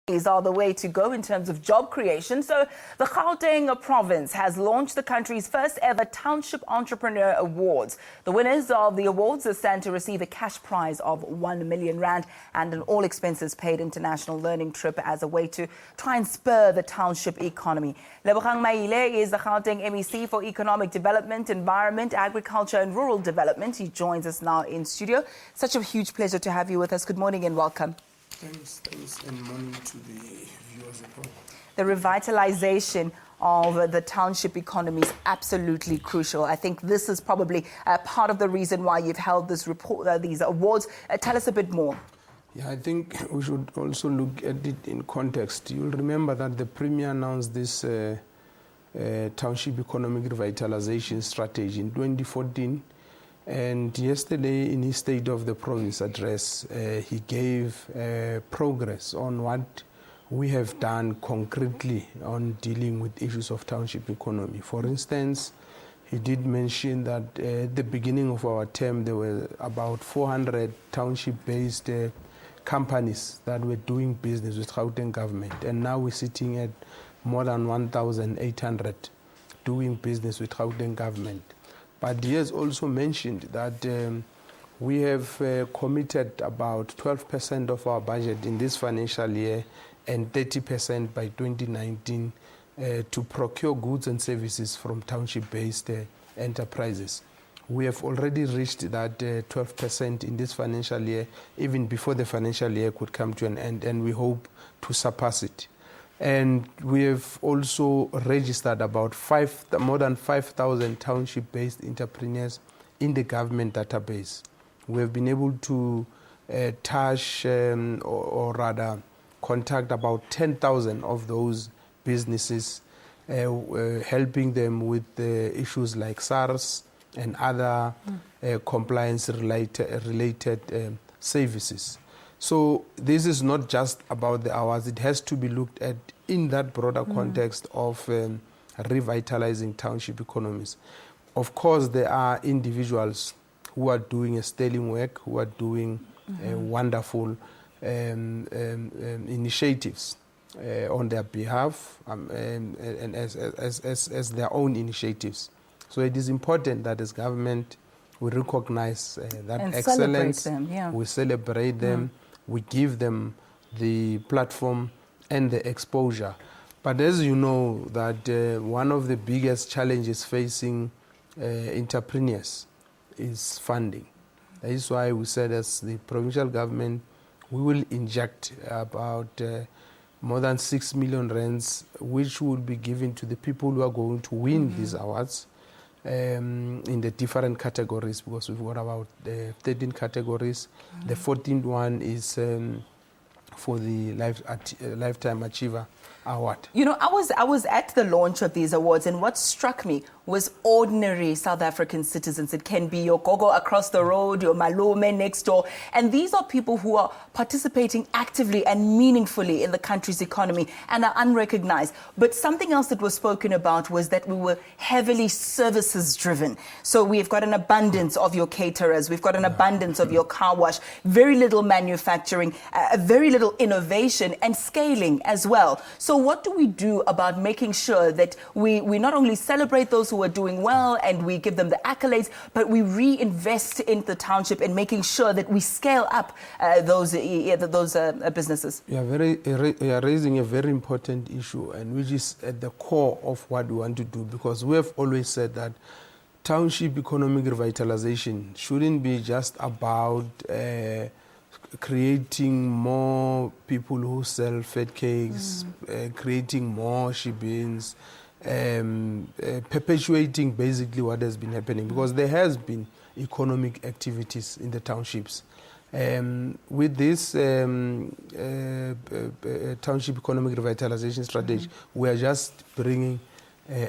These are the way to go in terms of job creation. So the Gauteng Province has launched the country's first ever Township Entrepreneur Awards. The winners of the awards stand to receive a cash prize of 1 million rand and an all expenses paid international learning trip as a way to try and spur the township economy. Lebohang Maile is the Gauteng MEC for Economic Development, Environment, Agriculture and Rural Development. He joins us now in studio. Such a huge pleasure to have you with us. Good morning and welcome. Thanks, and morning to the viewers at home. The revitalization of the township economy is absolutely crucial. I think this is probably part of the reason why you've held this report, these awards. Tell us a bit more. Yeah, I think we should also look at it in context. You'll remember that the Premier announced this Township Economic Revitalization Strategy in 2014. And yesterday, in his State of the Province address, he gave progress on what we have done concretely on dealing with issues of township economy. For instance, he did mention that at the beginning of our term, there were about 400 township-based companies that were doing business with Gauteng government. And now we're sitting at more than 1,800 doing business with Gauteng government. But he has also mentioned that we have committed about 12% of our budget in this financial year and 30% by 2019 to procure goods and services from township-based enterprises. We have already reached that 12% in this financial year, even before the financial year could come to an end, and we hope to surpass it. And we have also registered about more than 5,000 township-based entrepreneurs in the government database. We have been able to touch or rather contact about 10,000 of those businesses, helping them with issues like SARS and other compliance-related services. So this is not just about the hours. It has to be looked at in that broader context of revitalizing township economies. Of course, there are individuals who are doing a sterling work, who are doing wonderful initiatives on their behalf and as their own initiatives. So it is important that as government we recognize that and excellence, we celebrate them, we give them the platform and the exposure. But as you know, that one of the biggest challenges facing entrepreneurs is funding. That is why we said as the provincial government, we will inject about more than 6 million rands, which will be given to the people who are going to win these awards in the different categories, because we've got about 13 categories. The 14th one is for the Lifetime Achiever Award. You know, I was at the launch of these awards, and what struck me was ordinary South African citizens. It can be your gogo across the road, your malume next door. And these are people who are participating actively and meaningfully in the country's economy and are unrecognized. But something else that was spoken about was that we were heavily services driven. So we've got an abundance of your caterers, we've got an abundance of your car wash, very little manufacturing, very little innovation and scaling as well. So what do we do about making sure that we not only celebrate those who are doing well and we give them the accolades, but we reinvest in the township and making sure that we scale up those businesses? You are raising a very important issue, and which is at the core of what we want to do, because we have always said that township economic revitalization shouldn't be just about creating more people who sell fat cakes, creating more shebeens, perpetuating basically what has been happening, because there has been economic activities in the townships. With this Township Economic Revitalization Strategy, we are just bringing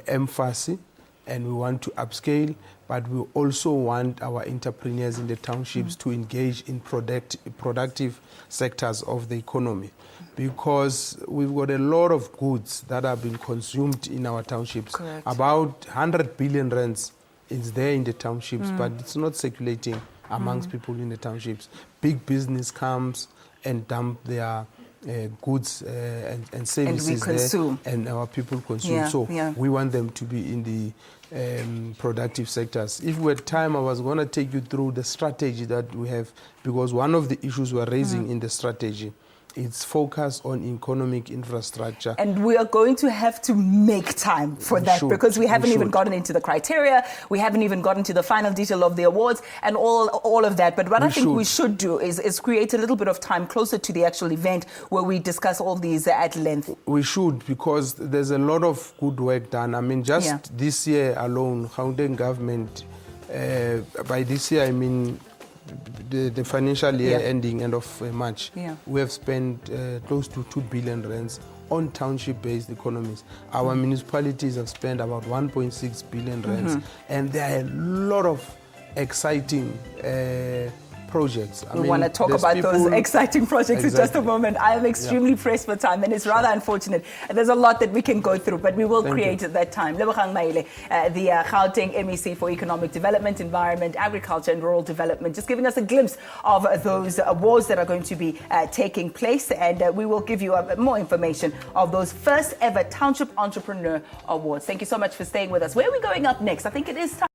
emphasis, and we want to upscale, but we also want our entrepreneurs in the townships to engage in productive sectors of the economy, because we've got a lot of goods that are being consumed in our townships. Correct. About 100 billion rands is there in the townships, but it's not circulating amongst people in the townships. Big business comes and dump their goods and services and we consume. there, and our people consume. Yeah, So yeah. we want them to be in the productive sectors. If we had time, I was going to take you through the strategy that we have, because one of the issues we're raising in the strategy, it's focused on economic infrastructure. And we are going to have to make time for that, because we haven't even gotten into the criteria, we haven't even gotten to the final detail of the awards and all of that. But what I think we should do is create a little bit of time closer to the actual event where we discuss all these at length. We should, because there's a lot of good work done. I mean, just this year alone, Gauteng government, by this year I mean the financial year ending end of March, we have spent close to 2 billion rands on township-based economies. Our municipalities have spent about 1.6 billion rands, and there are a lot of exciting projects. We want to talk about those exciting projects in just a moment. I am extremely pressed for time, and it's rather unfortunate. There's a lot that we can go through, but we will create that time. Lebohang Maile, the Gauteng MEC for Economic Development, Environment, Agriculture and Rural Development, just giving us a glimpse of those awards that are going to be taking place, and we will give you more information of those first ever Township Entrepreneur Awards. Thank you so much for staying with us. Where are we going up next? I think it is time.